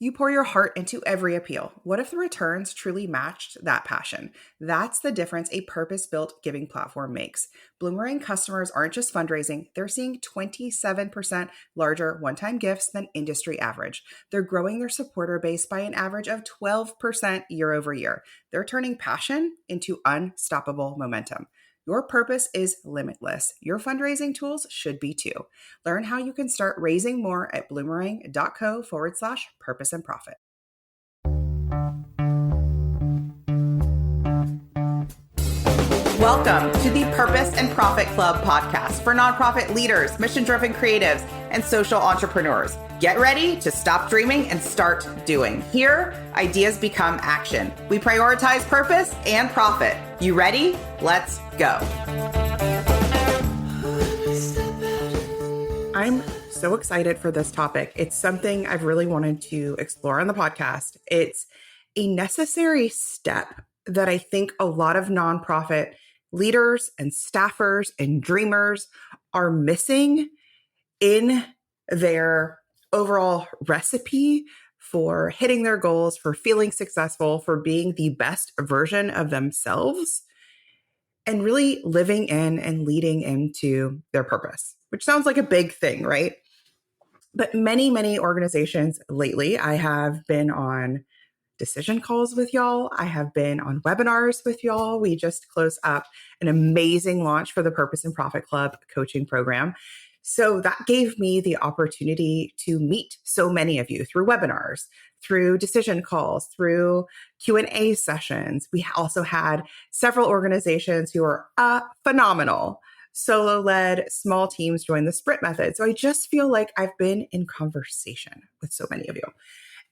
You pour your heart into every appeal. What if the returns truly matched that passion? That's the difference a purpose-built giving platform makes. Bloomerang customers aren't just fundraising, they're seeing 27% larger one-time gifts than industry average. They're growing their supporter base by an average of 12% year over year. They're turning passion into unstoppable momentum. Your purpose is limitless. Your fundraising tools should be too. Learn how you can start raising more at bloomerang.co/purpose and profit. Welcome to the Purpose and Profit Club podcast for nonprofit leaders, mission-driven creatives, and social entrepreneurs. Get ready to stop dreaming and start doing. Here, ideas become action. We prioritize purpose and profit. You ready? Let's go. I'm so excited for this topic. It's something I've really wanted to explore on the podcast. It's a necessary step that I think a lot of nonprofit leaders and staffers and dreamers are missing in their overall recipe for hitting their goals, for feeling successful, for being the best version of themselves, and really living in and leading into their purpose, which sounds like a big thing, right? But many organizations lately, I have been on decision calls with y'all. I have been on webinars with y'all. We just closed up an amazing launch for the Purpose and Profit Club coaching program. So that gave me the opportunity to meet so many of you through webinars, through decision calls, through Q&A sessions. We also had several organizations who are phenomenal, solo-led small teams join the sprint method. So I just feel like I've been in conversation with so many of you.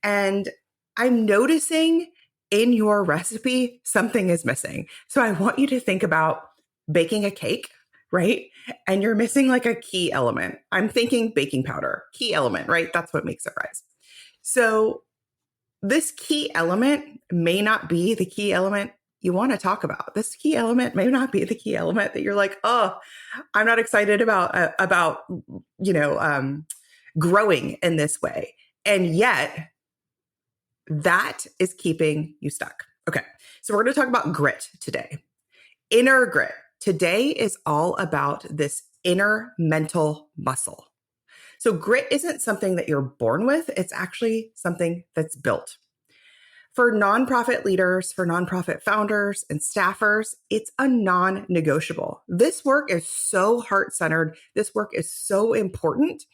And I'm noticing in your recipe, something is missing. So I want you to think about baking a cake, right? And you're missing like a key element. I'm thinking baking powder, key element, right? That's what makes it rise. So this key element may not be the key element you want to talk about. This key element may not be the key element that you're like, oh, I'm not excited about growing in this way. And yet that is keeping you stuck. Okay. So we're going to talk about grit today. Inner grit. Today is all about this inner mental muscle. So grit isn't something that you're born with. It's actually something that's built. For nonprofit leaders, for nonprofit founders and staffers, it's a non-negotiable. This work is so heart-centered. This work is so important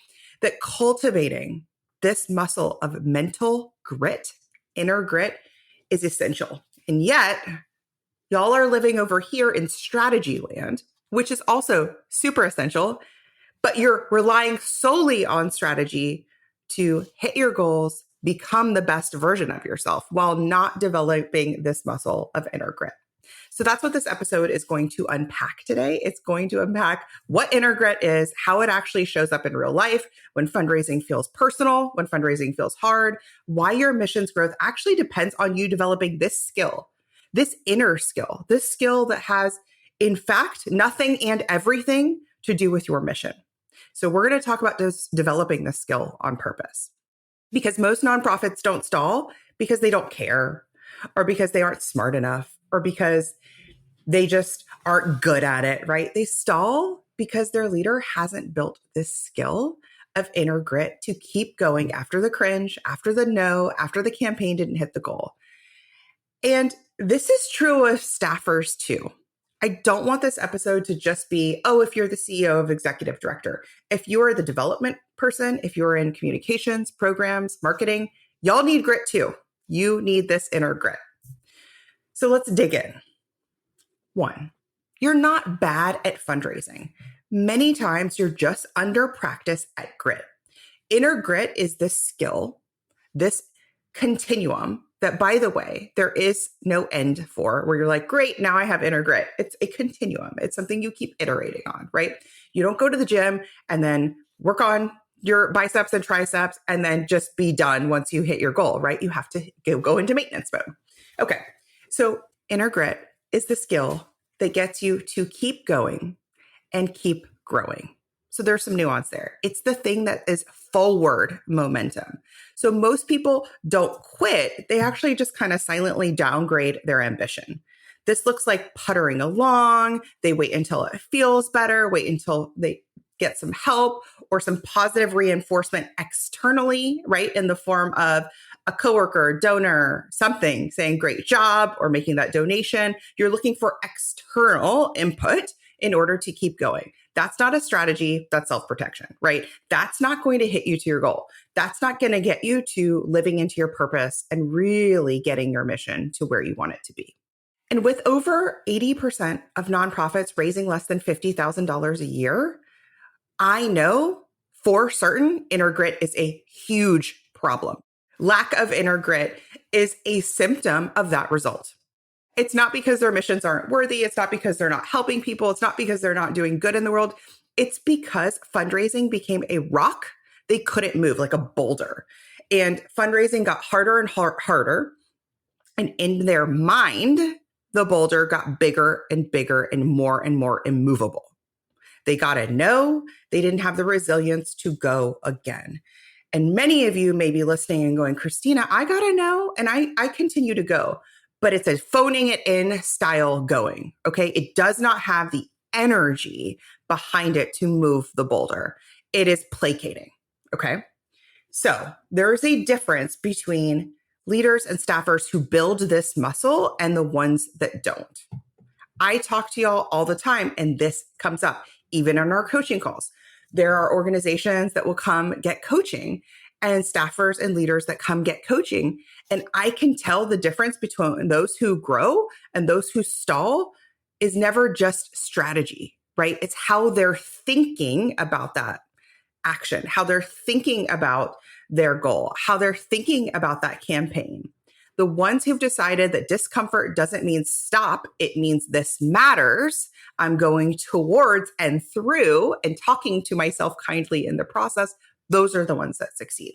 that cultivating this muscle of mental grit, inner grit, is essential. And yet, y'all are living over here in strategy land, which is also super essential, but you're relying solely on strategy to hit your goals, become the best version of yourself while not developing this muscle of inner grit. So that's what this episode is going to unpack today. It's going to unpack what inner grit is, how it actually shows up in real life, when fundraising feels personal, when fundraising feels hard, why your mission's growth actually depends on you developing this skill, this inner skill, this skill that has, in fact, nothing and everything to do with your mission. So we're going to talk about developing this skill on purpose, because most nonprofits don't stall because they don't care, or because they aren't smart enough, or because they just aren't good at it, right? They stall because their leader hasn't built this skill of inner grit to keep going after the cringe, after the no, after the campaign didn't hit the goal. And this is true of staffers too. I don't want this episode to just be, oh, if you're the CEO of executive director, if you are the development person, if you're in communications, programs, marketing, y'all need grit too. You need this inner grit. So let's dig in. 1, you're not bad at fundraising. Many times you're just under practice at grit. Inner grit is this skill, this continuum that, by the way, there is no end for, where you're like, great, now I have inner grit. It's a continuum. It's something you keep iterating on, right? You don't go to the gym and then work on your biceps and triceps and then just be done once you hit your goal, right? You have to go into maintenance mode. Okay. So inner grit is the skill that gets you to keep going and keep growing. So there's some nuance there. It's the thing that is forward momentum. So most people don't quit. They actually just kind of silently downgrade their ambition. This looks like puttering along. They wait until it feels better, wait until they get some help or some positive reinforcement externally, right? In the form of a coworker, donor, something saying great job or making that donation. You're looking for external input in order to keep going. That's not a strategy. That's self-protection, right? That's not going to hit you to your goal. That's not going to get you to living into your purpose and really getting your mission to where you want it to be. And with over 80% of nonprofits raising less than $50,000 a year, I know for certain inner grit is a huge problem. Lack of inner grit is a symptom of that result. It's not because their missions aren't worthy. It's not because they're not helping people. It's not because they're not doing good in the world. It's because fundraising became a rock they couldn't move, like a boulder. And fundraising got harder and harder. And in their mind, the boulder got bigger and bigger and more immovable. They got a no. They didn't have the resilience to go again. And many of you may be listening and going, Christina, I got a no, and I continue to go. But it's a phoning it in style going, okay? It does not have the energy behind it to move the boulder. It is placating, okay? So there is a difference between leaders and staffers who build this muscle and the ones that don't. I talk to y'all all the time, and this comes up, even in our coaching calls. There are organizations that will come get coaching and staffers and leaders that come get coaching. And I can tell the difference between those who grow and those who stall is never just strategy, right? It's how they're thinking about that action, how they're thinking about their goal, how they're thinking about that campaign. The ones who've decided that discomfort doesn't mean stop, it means this matters. I'm going towards and through and talking to myself kindly in the process. Those are the ones that succeed.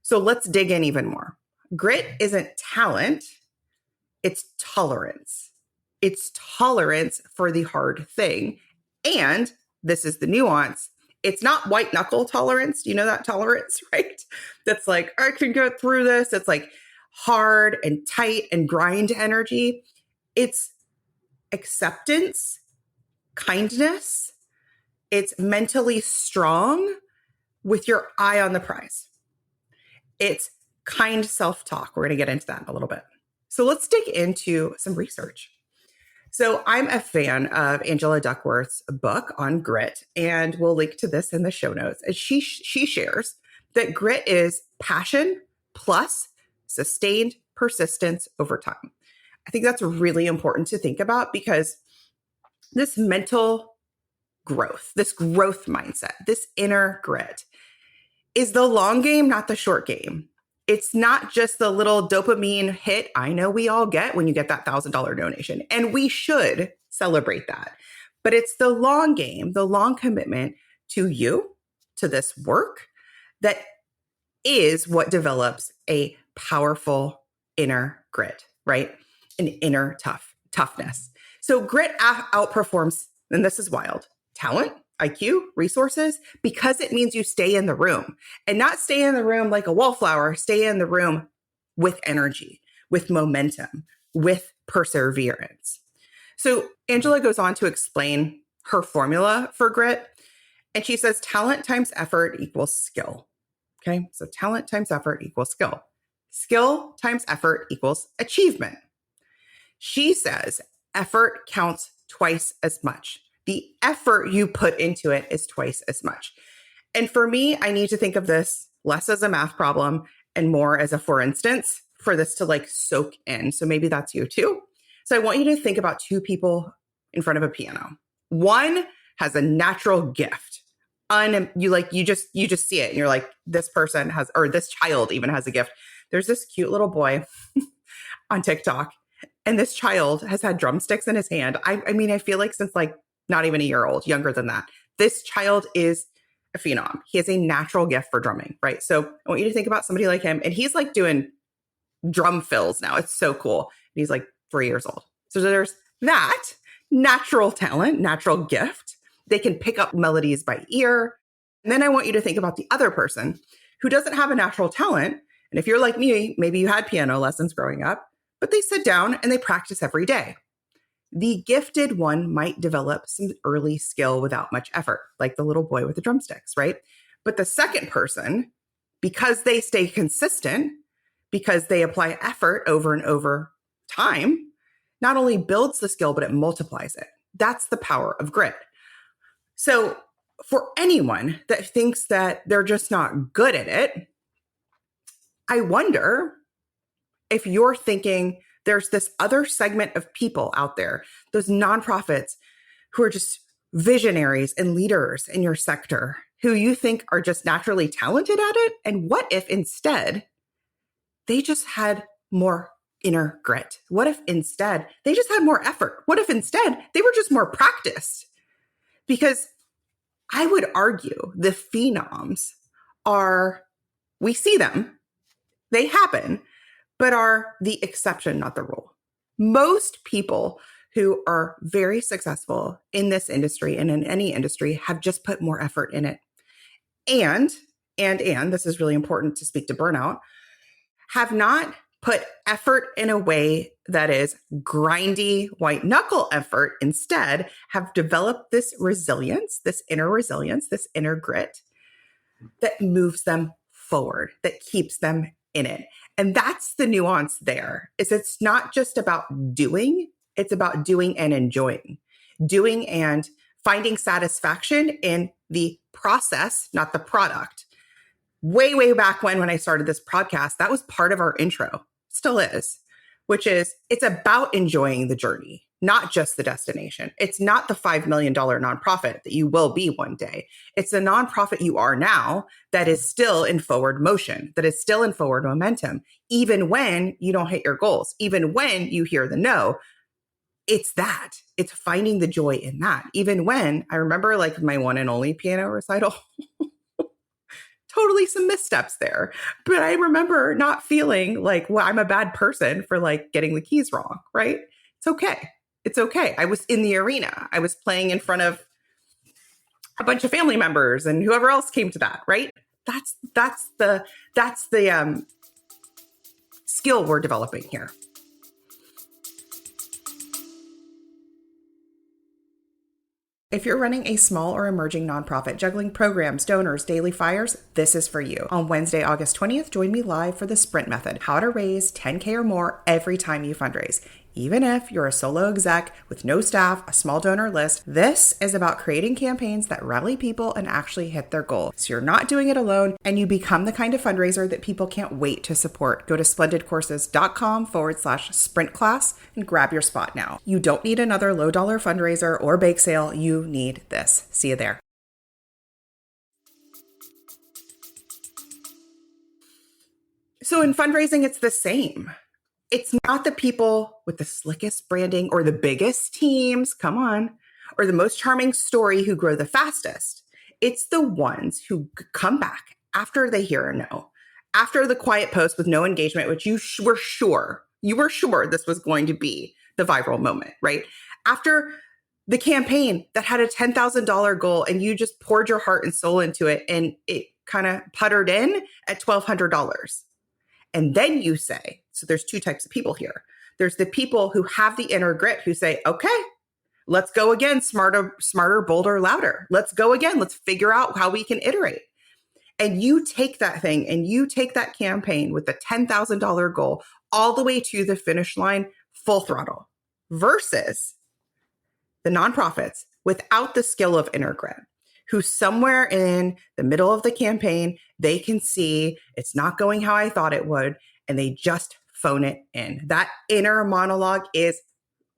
So let's dig in even more. Grit isn't talent, it's tolerance. It's tolerance for the hard thing. And this is the nuance. It's not white knuckle tolerance. You know that tolerance, right? That's like, I can get through this. It's like hard and tight and grind energy. It's acceptance, kindness. It's mentally strong with your eye on the prize. It's kind self-talk. We're going to get into that in a little bit. So let's dig into some research. So I'm a fan of Angela Duckworth's book on grit, and we'll link to this in the show notes. And she shares that grit is passion plus sustained persistence over time. I think that's really important to think about because this mental growth, this growth mindset, this inner grit is the long game, not the short game. It's not just the little dopamine hit I know we all get when you get that $1,000 donation. And we should celebrate that. But it's the long game, the long commitment to you, to this work, that is what develops a powerful inner grit, right? An inner toughness. So grit outperforms, and this is wild, talent, IQ, resources, because it means you stay in the room and not stay in the room like a wallflower, stay in the room with energy, with momentum, with perseverance. So Angela goes on to explain her formula for grit. And she says, talent times effort equals skill. Okay. So talent times effort equals skill. Skill times effort equals achievement. She says effort counts twice as much. The effort you put into it is twice as much. And for me, I need to think of this less as a math problem and more as a for instance for this to like soak in. So maybe that's you too. So I want you to think about two people in front of a piano. One has a natural gift. You just see it and you're like, this person has, or this child even has a gift. There's this cute little boy on TikTok, and this child has had drumsticks in his hand. I mean, I feel like since like not even a year old, younger than that. This child is a phenom. He has a natural gift for drumming, right? So I want you to think about somebody like him, and he's like doing drum fills now. It's so cool. He's like 3 years old. So there's that natural talent, natural gift. They can pick up melodies by ear. And then I want you to think about the other person who doesn't have a natural talent. And if you're like me, maybe you had piano lessons growing up, but they sit down and they practice every day. The gifted one might develop some early skill without much effort, like the little boy with the drumsticks, right? But the second person, because they stay consistent, because they apply effort over and over time, not only builds the skill, but it multiplies it. That's the power of grit. So for anyone that thinks that they're just not good at it, I wonder if you're thinking there's this other segment of people out there, those nonprofits who are just visionaries and leaders in your sector who you think are just naturally talented at it. And what if instead they just had more inner grit? What if instead they just had more effort? What if instead they were just more practiced? Because I would argue the phenoms are, we see them, they happen, but are the exception, not the rule. Most people who are very successful in this industry and in any industry have just put more effort in it. And this is really important to speak to burnout, have not put effort in a way that is grindy, white knuckle effort. Instead, have developed this resilience, this inner grit that moves them forward, that keeps them in it. And that's the nuance there, is it's not just about doing, it's about doing and enjoying, doing and finding satisfaction in the process, not the product. Way, way back when I started this podcast, that was part of our intro, still is, which is it's about enjoying the journey, not just the destination. It's not the $5 million nonprofit that you will be one day. It's the nonprofit you are now that is still in forward motion, that is still in forward momentum, even when you don't hit your goals, even when you hear the no. It's finding the joy in that. Even when I remember like my one and only piano recital, totally some missteps there. But I remember not feeling like, well, I'm a bad person for like getting the keys wrong, right? It's okay. It's okay. I was in the arena. I was playing in front of a bunch of family members and whoever else came to that, right? That's the skill we're developing here. If you're running a small or emerging nonprofit juggling programs, donors, daily fires, this is for you. On Wednesday, August 20th, join me live for the Sprint Method, how to raise $10K or more every time you fundraise. Even if you're a solo exec with no staff, a small donor list, this is about creating campaigns that rally people and actually hit their goal. So you're not doing it alone and you become the kind of fundraiser that people can't wait to support. Go to splendidcourses.com/sprint class and grab your spot now. You don't need another low dollar fundraiser or bake sale. You need this. See you there. So in fundraising, it's the same. It's not the people with the slickest branding or the biggest teams, come on, or the most charming story who grow the fastest. It's the ones who come back after they hear a no, after the quiet post with no engagement, which you were sure this was going to be the viral moment, right? After the campaign that had a $10,000 goal and you just poured your heart and soul into it and it kind of puttered in at $1,200. And then you say, so there's two types of people here. There's the people who have the inner grit who say, okay, let's go again, smarter, bolder, louder. Let's go again. Let's figure out how we can iterate. And you take that thing and you take that campaign with the $10,000 goal all the way to the finish line, full throttle, versus the nonprofits without the skill of inner grit, who somewhere in the middle of the campaign, they can see it's not going how I thought it would, and they just phone it in. That inner monologue is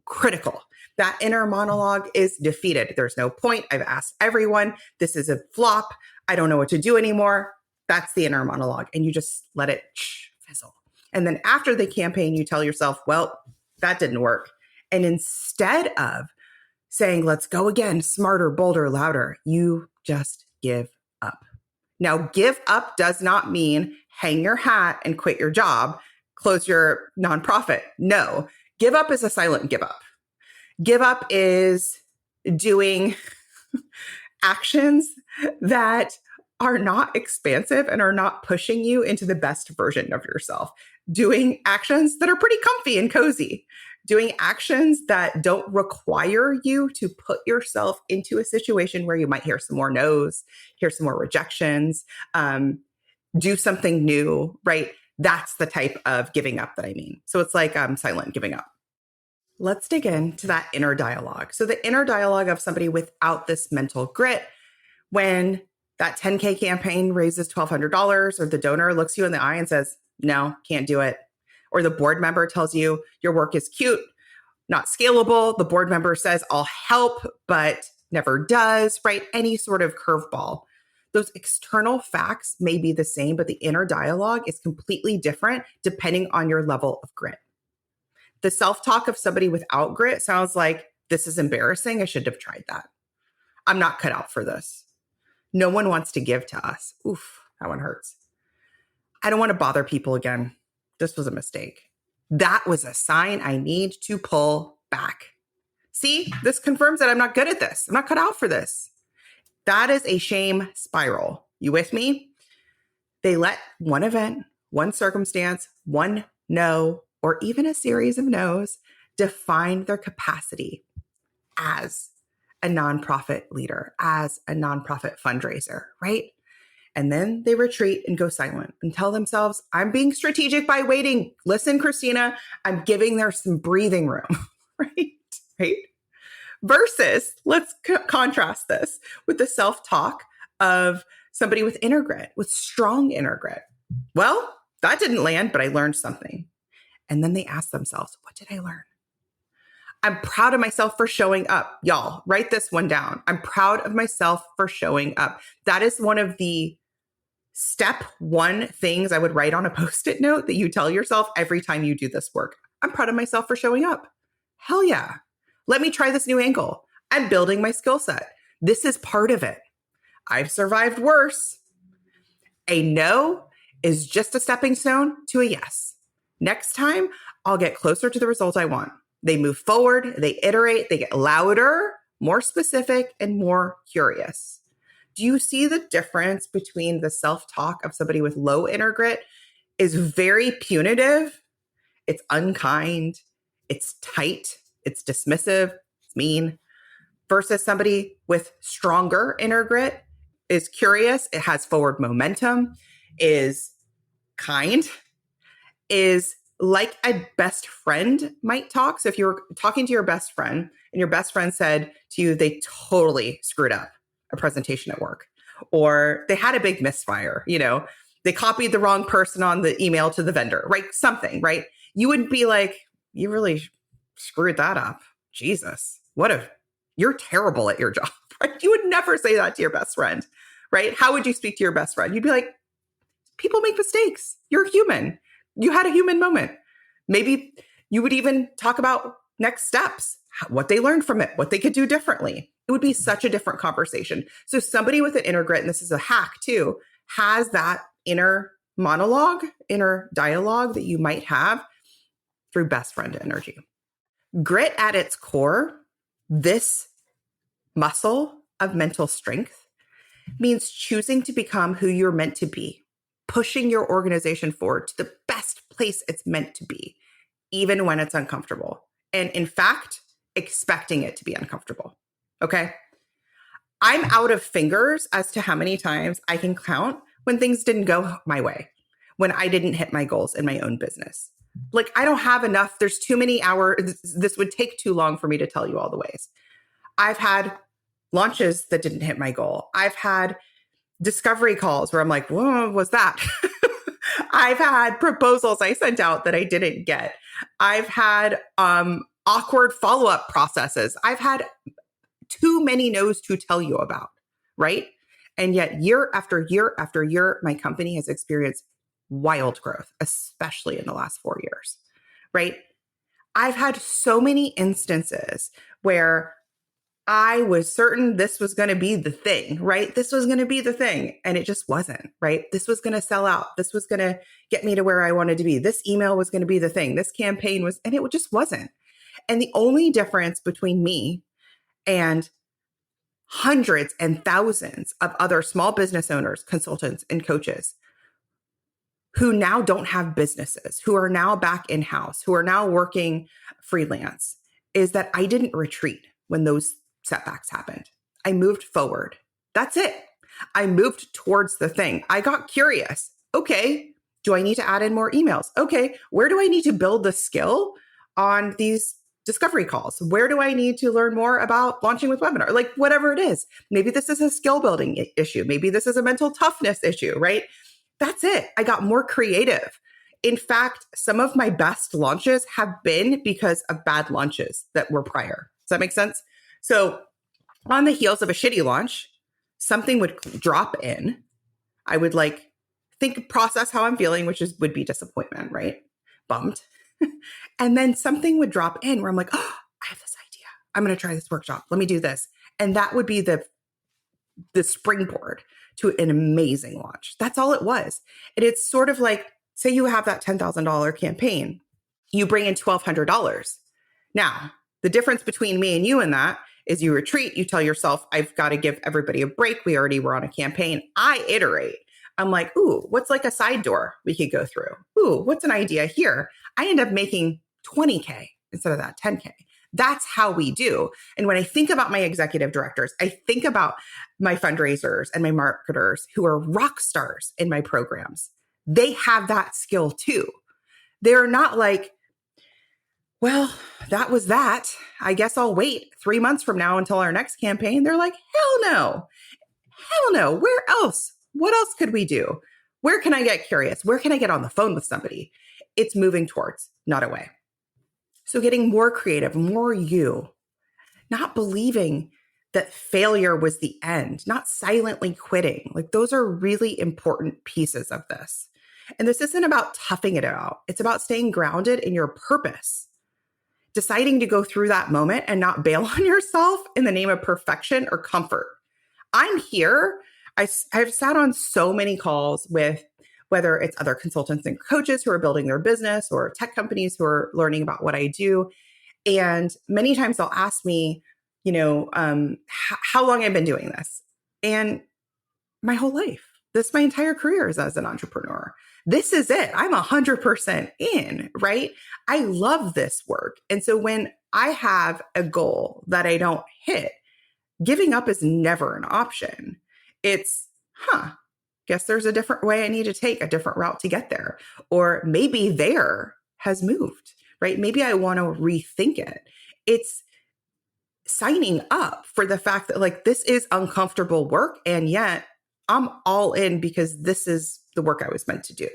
critical. That inner monologue is defeated. There's no point. I've asked everyone. This is a flop. I don't know what to do anymore. That's the inner monologue. And you just let it fizzle. And then after the campaign, you tell yourself, well, that didn't work. And instead of saying, let's go again, smarter, bolder, louder, you just give up. Now, give up does not mean hang your hat and quit your job, close your nonprofit. No, give up is a silent give up. Give up is doing actions that are not expansive and are not pushing you into the best version of yourself. Doing actions that are pretty comfy and cozy, doing actions that don't require you to put yourself into a situation where you might hear some more no's, hear some more rejections, do something new, right? That's the type of giving up that I mean. So it's like silent giving up. Let's dig into that inner dialogue. So the inner dialogue of somebody without this mental grit, when that 10K campaign raises $1,200 or the donor looks you in the eye and says, no, can't do it. Or the board member tells you your work is cute, not scalable. The board member says, I'll help, but never does, right? Any sort of curveball. Those external facts may be the same, but the inner dialogue is completely different depending on your level of grit. The self-talk of somebody without grit sounds like, this is embarrassing. I shouldn't have tried that. I'm not cut out for this. No one wants to give to us. Oof, that one hurts. I don't want to bother people again. This was a mistake. That was a sign I need to pull back. See, this confirms that I'm not good at this. I'm not cut out for this. That is a shame spiral. You with me? They let one event, one circumstance, one no, or even a series of no's define their capacity as a nonprofit leader, as a nonprofit fundraiser, right? And then they retreat and go silent and tell themselves, I'm being strategic by waiting. Listen, Christina, I'm giving there some breathing room, right? Right? Versus, let's contrast this with the self-talk of somebody with inner grit, with strong inner grit. Well, that didn't land, but I learned something. And then they ask themselves, what did I learn? I'm proud of myself for showing up. Y'all, write this one down. I'm proud of myself for showing up. That is one of the step one things I would write on a Post-it note that you tell yourself every time you do this work. I'm proud of myself for showing up. Hell yeah. Let me try this new angle. I'm building my skill set. This is part of it. I've survived worse. A no is just a stepping stone to a yes. Next time, I'll get closer to the result I want. They move forward, they iterate, they get louder, more specific, and more curious. Do you see the difference between the self-talk of somebody with low inner grit is very punitive, it's unkind, it's tight, it's dismissive, it's mean, versus somebody with stronger inner grit is curious, it has forward momentum, is kind, is like a best friend might talk. So if you're talking to your best friend and your best friend said to you, they totally screwed up a presentation at work, or they had a big misfire, they copied the wrong person on the email to the vendor, right? Something, right? You wouldn't be like, you really screwed that up. Jesus, you're terrible at your job, right? You would never say that to your best friend, right? How would you speak to your best friend? You'd be like, people make mistakes. You're human. You had a human moment. Maybe you would even talk about next steps, what they learned from it, what they could do differently. It would be such a different conversation. So somebody with an inner grit, and this is a hack too, has that inner monologue, inner dialogue that you might have through best friend energy. Grit at its core, this muscle of mental strength, means choosing to become who you're meant to be, pushing your organization forward to the best place it's meant to be, even when it's uncomfortable. And in fact, expecting it to be uncomfortable. Okay. I'm out of fingers as to how many times I can count when things didn't go my way, when I didn't hit my goals in my own business. Like, I don't have enough. There's too many hours. This would take too long for me to tell you all the ways. I've had launches that didn't hit my goal. I've had discovery calls where I'm like, what was that? I've had proposals I sent out that I didn't get. I've had awkward follow-up processes. I've had too many no's to tell you about, right? And yet year after year after year, my company has experienced wild growth, especially in the last 4 years, right? I've had so many instances where I was certain this was going to be the thing, right? This was going to be the thing. And it just wasn't, right? This was going to sell out. This was going to get me to where I wanted to be. This email was going to be the thing. This campaign was, and it just wasn't. And the only difference between me and hundreds and thousands of other small business owners, consultants, and coaches who now don't have businesses, who are now back in-house, who are now working freelance, is that I didn't retreat when those setbacks happened. I moved forward. That's it. I moved towards the thing. I got curious. Okay, do I need to add in more emails? Okay, where do I need to build the skill on these discovery calls? Where do I need to learn more about launching with webinar? Like whatever it is. Maybe this is a skill building issue. Maybe this is a mental toughness issue, right? That's it. I got more creative. In fact, some of my best launches have been because of bad launches that were prior. Does that make sense? So on the heels of a shitty launch, something would drop in. I would process how I'm feeling, would be disappointment, right? Bummed. And then something would drop in where I'm like, oh, I have this idea. I'm going to try this workshop. Let me do this. And that would be the springboard to an amazing launch. That's all it was. And it's sort of like, say you have that $10,000 campaign, you bring in $1,200. Now, the difference between me and you in that is you retreat, you tell yourself, I've got to give everybody a break. We already were on a campaign. I iterate. I'm like, ooh, what's like a side door we could go through? Ooh, what's an idea here? I end up making 20K instead of that 10K. That's how we do. And when I think about my executive directors, I think about my fundraisers and my marketers who are rock stars in my programs. They have that skill too. They're not like, well, that was that. I guess I'll wait 3 months from now until our next campaign. They're like, hell no. Hell no. Where else? What else could we do? Where can I get curious? Where can I get on the phone with somebody? It's moving towards, not away. So getting more creative, more you, not believing that failure was the end, not silently quitting. Like those are really important pieces of this. And this isn't about toughing it out. It's about staying grounded in your purpose, deciding to go through that moment and not bail on yourself in the name of perfection or comfort. I'm here. I've sat on so many calls with whether it's other consultants and coaches who are building their business or tech companies who are learning about what I do. And many times they'll ask me, how long I've been doing this. And my whole life, my entire career is as an entrepreneur. This is it. I'm 100% in, right? I love this work. And so when I have a goal that I don't hit, giving up is never an option. It's, guess there's a different way I need to take, a different route to get there. Or maybe there has moved, right? Maybe I want to rethink it. It's signing up for the fact that this is uncomfortable work. And yet I'm all in because this is the work I was meant to do.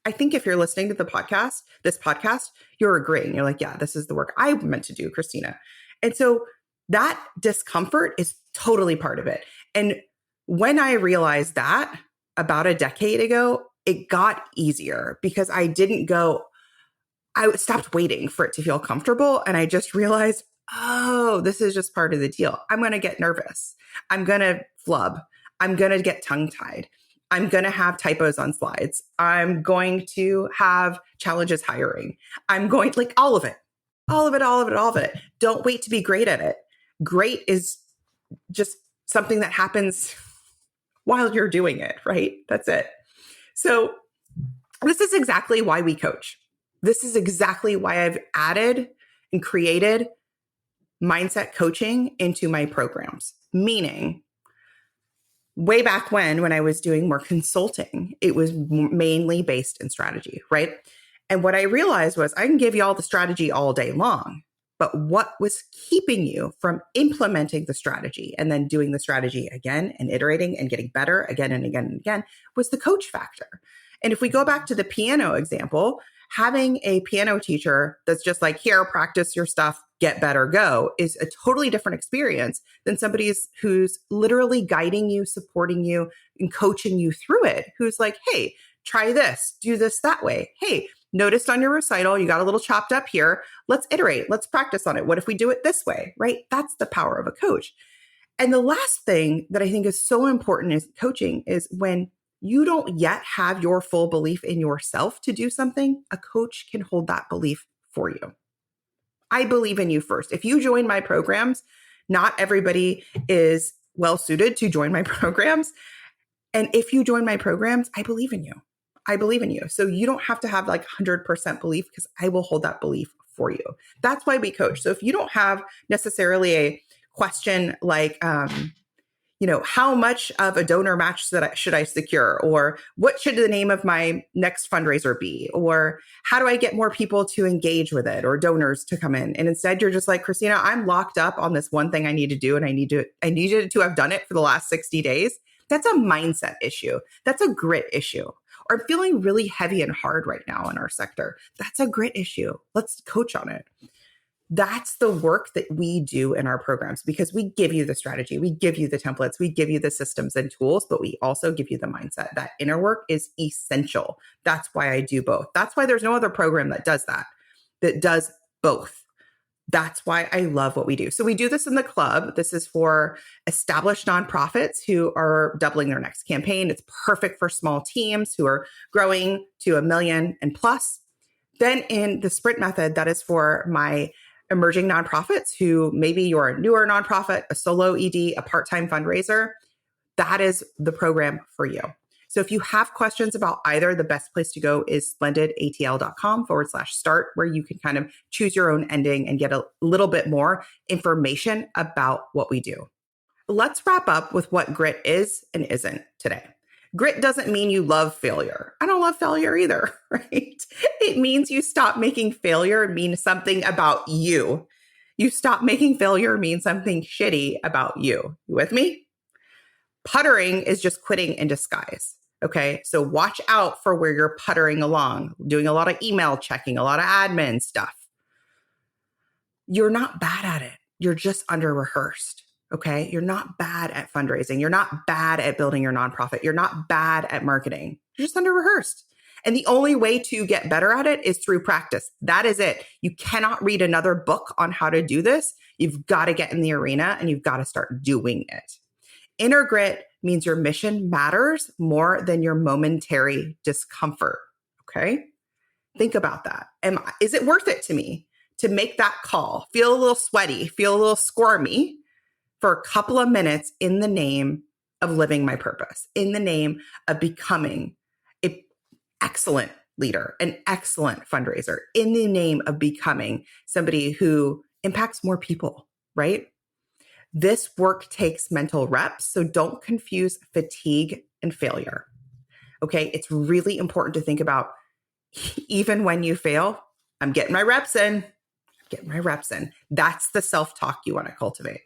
I think if you're listening to this podcast, you're agreeing. You're like, yeah, this is the work I meant to do, Christina. And so that discomfort is totally part of it. And when I realized that about a decade ago, it got easier because I stopped waiting for it to feel comfortable. And I just realized, oh, this is just part of the deal. I'm going to get nervous. I'm going to flub. I'm going to get tongue-tied. I'm going to have typos on slides. I'm going to have challenges hiring. I'm going all of it. Don't wait to be great at it. Great is just something that happens while you're doing it, right? That's it. So this is exactly why we coach. This is exactly why I've added and created mindset coaching into my programs. Meaning, way back when I was doing more consulting, it was mainly based in strategy, right? And what I realized was I can give you all the strategy all day long, but what was keeping you from implementing the strategy and then doing the strategy again and iterating and getting better again and again and again was the coach factor. And if we go back to the piano example, having a piano teacher that's just like, here, practice your stuff, get better, go, is a totally different experience than somebody who's literally guiding you, supporting you, and coaching you through it, who's like, hey, try this, do this that way. Hey, noticed on your recital, you got a little chopped up here. Let's iterate. Let's practice on it. What if we do it this way, right? That's the power of a coach. And the last thing that I think is so important in coaching is when you don't yet have your full belief in yourself to do something, a coach can hold that belief for you. I believe in you first. If you join my programs, Not everybody is well suited to join my programs. And if you join my programs, I believe in you. I believe in you. So you don't have to have like 100% belief because I will hold that belief for you. That's why we coach. So if you don't have necessarily a question like, how much of a donor match should I secure? Or what should the name of my next fundraiser be? Or how do I get more people to engage with it or donors to come in? And instead you're just like, Christina, I'm locked up on this one thing I need to do. And I needed to have done it for the last 60 days. That's a mindset issue. That's a grit issue. Or I'm feeling really heavy and hard right now in our sector. That's a grit issue. Let's coach on it. That's the work that we do in our programs because we give you the strategy, we give you the templates, we give you the systems and tools, but we also give you the mindset. That inner work is essential. That's why I do both. That's why there's no other program that does both. That's why I love what we do. So we do this in the club. This is for established nonprofits who are doubling their next campaign. It's perfect for small teams who are growing to 1 million and plus. Then in the sprint method, that is for my emerging nonprofits who maybe you're a newer nonprofit, a solo ED, a part-time fundraiser. That is the program for you. So if you have questions about either, the best place to go is splendidatl.com/start, where you can kind of choose your own ending and get a little bit more information about what we do. Let's wrap up with what grit is and isn't today. Grit doesn't mean you love failure. I don't love failure either, right? It means you stop making failure mean something about you. You stop making failure mean something shitty about you. You with me? Puttering is just quitting in disguise. Okay, so watch out for where you're puttering along, doing a lot of email checking, a lot of admin stuff. You're not bad at it. You're just under-rehearsed. Okay, you're not bad at fundraising. You're not bad at building your nonprofit. You're not bad at marketing. You're just under-rehearsed. And the only way to get better at it is through practice. That is it. You cannot read another book on how to do this. You've got to get in the arena and you've got to start doing it. Inner grit means your mission matters more than your momentary discomfort. Okay? Think about that. Is it worth it to me to make that call, feel a little sweaty, feel a little squirmy for a couple of minutes in the name of living my purpose, in the name of becoming an excellent leader, an excellent fundraiser, in the name of becoming somebody who impacts more people, right? This work takes mental reps, so don't confuse fatigue and failure. Okay, it's really important to think about, even when you fail, I'm getting my reps in, That's the self-talk you want to cultivate.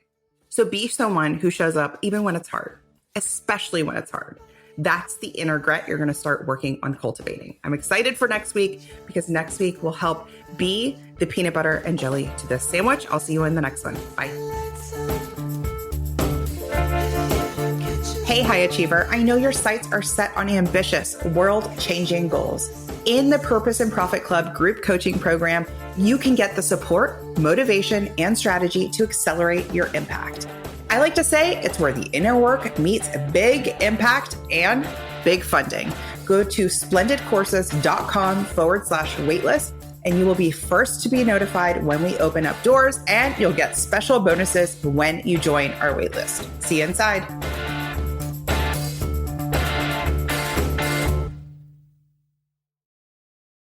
So be someone who shows up even when it's hard, especially when it's hard. That's the inner grit you're going to start working on cultivating. I'm excited for next week because next week will help be the peanut butter and jelly to this sandwich. I'll see you in the next one. Bye. Hey, high achiever. I know your sights are set on ambitious, world-changing goals. In the Purpose and Profit Club group coaching program, you can get the support, motivation, and strategy to accelerate your impact. I like to say it's where the inner work meets big impact and big funding. Go to splendidcourses.com/waitlist and you will be first to be notified when we open up doors, and you'll get special bonuses when you join our waitlist. See you inside.